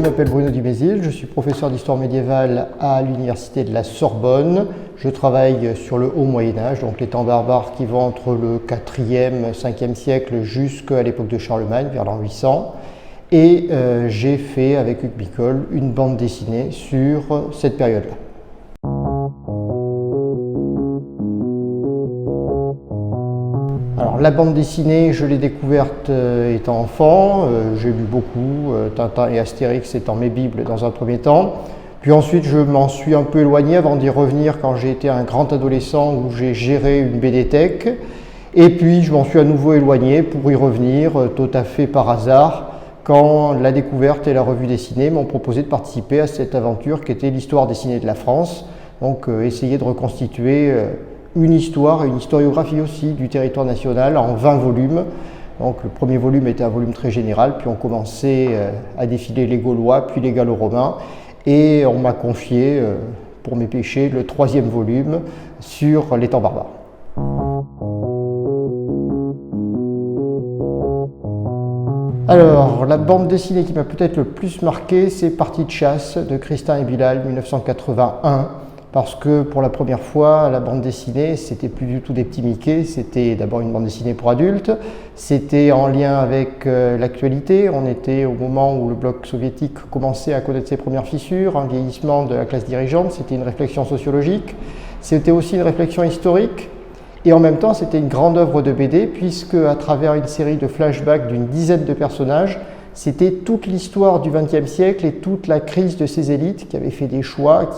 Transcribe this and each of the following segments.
Je m'appelle Bruno Dumézil, je suis professeur d'histoire médiévale à l'université de la Sorbonne. Je travaille sur le haut Moyen-Âge, donc les temps barbares qui vont entre le 4e, 5e siècle jusqu'à l'époque de Charlemagne, vers l'an 800. Et j'ai fait avec Hugues Bicol une bande dessinée sur cette période-là. Alors, la bande dessinée, je l'ai découverte étant enfant, j'ai lu beaucoup, Tintin et Astérix étant mes bibles dans un premier temps. Puis ensuite, je m'en suis un peu éloigné avant d'y revenir quand j'ai été un grand adolescent où j'ai géré une BDTech. Et puis, je m'en suis à nouveau éloigné pour y revenir tout à fait par hasard quand la découverte et la revue dessinée m'ont proposé de participer à cette aventure qui était l'histoire dessinée de la France. Donc, essayer de reconstituer une histoire et une historiographie aussi du territoire national en 20 volumes. Donc le premier volume était un volume très général, puis on commençait à défiler les Gaulois, puis les Gallo-Romains, et on m'a confié, pour mes péchés, le 3e volume sur les temps barbares. Alors, la bande dessinée qui m'a peut-être le plus marqué, c'est Partie de chasse de Christin et Bilal, 1981. Parce que pour la première fois, la bande dessinée, c'était plus du tout des petits Mickey, c'était d'abord une bande dessinée pour adultes, c'était en lien avec l'actualité, on était au moment où le bloc soviétique commençait à connaître ses premières fissures, un vieillissement de la classe dirigeante, c'était une réflexion sociologique, c'était aussi une réflexion historique, et en même temps c'était une grande œuvre de BD, puisque à travers une série de flashbacks d'une dizaine de personnages, c'était toute l'histoire du XXe siècle et toute la crise de ces élites qui avaient fait des choix,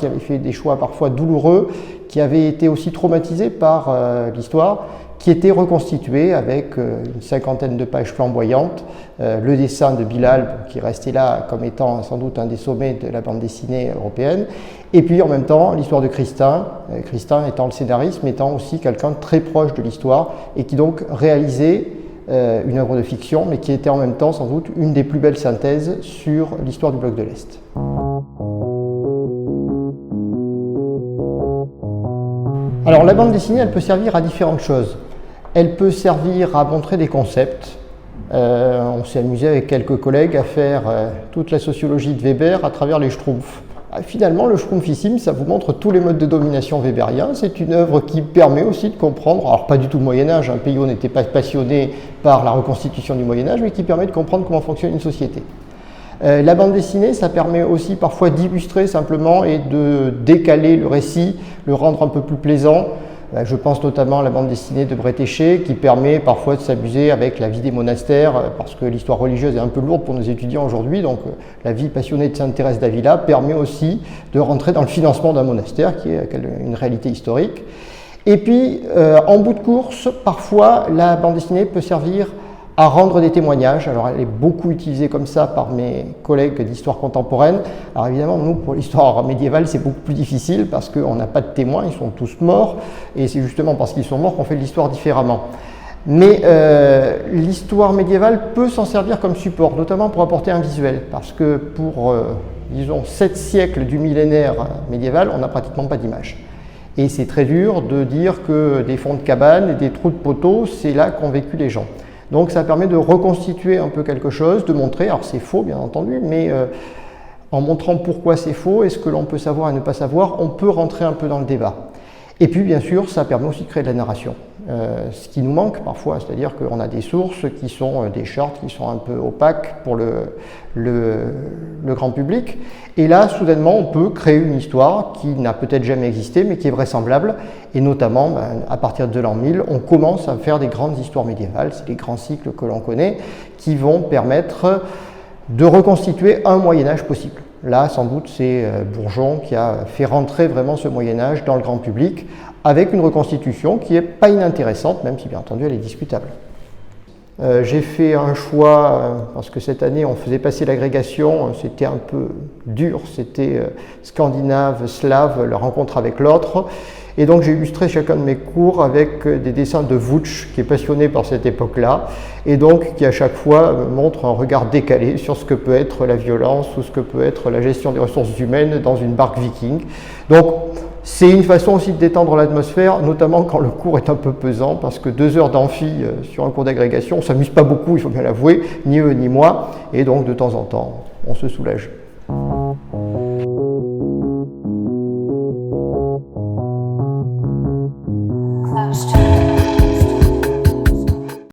parfois douloureux, qui avaient été aussi traumatisés par l'histoire, qui étaient reconstitués avec une 50aine de pages flamboyantes, le dessin de Bilal, qui restait là comme étant sans doute un des sommets de la bande dessinée européenne, et puis en même temps l'histoire de Christin, Christin étant le scénariste, mais étant aussi quelqu'un de très proche de l'histoire, et qui donc réalisait une œuvre de fiction, mais qui était en même temps sans doute une des plus belles synthèses sur l'histoire du bloc de l'Est. Alors la bande dessinée, elle peut servir à différentes choses. Elle peut servir à montrer des concepts. On s'est amusé avec quelques collègues à faire toute la sociologie de Weber à travers les Schtroumpfs. Finalement, le Schtroumpfissime, ça vous montre tous les modes de domination weberiens. C'est une œuvre qui permet aussi de comprendre, alors pas du tout le Moyen-Âge, Peyo n'était pas passionné par la reconstitution du Moyen-Âge, mais qui permet de comprendre comment fonctionne une société. La bande dessinée, ça permet aussi parfois d'illustrer simplement et de décaler le récit, le rendre un peu plus plaisant. Je pense notamment à la bande dessinée de Bretéché qui permet parfois de s'amuser avec la vie des monastères parce que l'histoire religieuse est un peu lourde pour nos étudiants aujourd'hui, donc la vie passionnée de Sainte Thérèse d'Avila permet aussi de rentrer dans le financement d'un monastère qui est une réalité historique. Et puis, en bout de course, parfois la bande dessinée peut servir à rendre des témoignages. Alors elle est beaucoup utilisée comme ça par mes collègues d'histoire contemporaine. Alors évidemment, nous, pour l'histoire médiévale, c'est beaucoup plus difficile parce qu'on n'a pas de témoins, ils sont tous morts, et c'est justement parce qu'ils sont morts qu'on fait l'histoire différemment. Mais l'histoire médiévale peut s'en servir comme support, notamment pour apporter un visuel, parce que pour, disons, 7 siècles du millénaire médiéval, on n'a pratiquement pas d'image. Et c'est très dur de dire que des fonds de cabane et des trous de poteaux, c'est là qu'ont vécu les gens. Donc ça permet de reconstituer un peu quelque chose, de montrer, alors c'est faux bien entendu, mais en montrant pourquoi c'est faux et ce que l'on peut savoir et ne pas savoir, on peut rentrer un peu dans le débat. Et puis bien sûr, ça permet aussi de créer de la narration, ce qui nous manque parfois, c'est-à-dire qu'on a des sources qui sont des chartes qui sont un peu opaques pour le grand public, et là soudainement on peut créer une histoire qui n'a peut-être jamais existé mais qui est vraisemblable, et notamment à partir de l'an 1000, on commence à faire des grandes histoires médiévales, c'est les grands cycles que l'on connaît, qui vont permettre de reconstituer un Moyen-Âge possible. Là, sans doute, c'est Bourgeon qui a fait rentrer vraiment ce Moyen-Âge dans le grand public avec une reconstitution qui n'est pas inintéressante, même si bien entendu elle est discutable. J'ai fait un choix, parce que cette année on faisait passer l'agrégation, c'était un peu dur, c'était scandinave, slave, la rencontre avec l'autre. Et donc j'ai illustré chacun de mes cours avec des dessins de Vouch, qui est passionné par cette époque-là, et donc qui à chaque fois montre un regard décalé sur ce que peut être la violence ou ce que peut être la gestion des ressources humaines dans une barque viking. Donc c'est une façon aussi de détendre l'atmosphère, notamment quand le cours est un peu pesant, parce que 2 heures d'amphi sur un cours d'agrégation, on ne s'amuse pas beaucoup, il faut bien l'avouer, ni eux ni moi, et donc de temps en temps, on se soulage.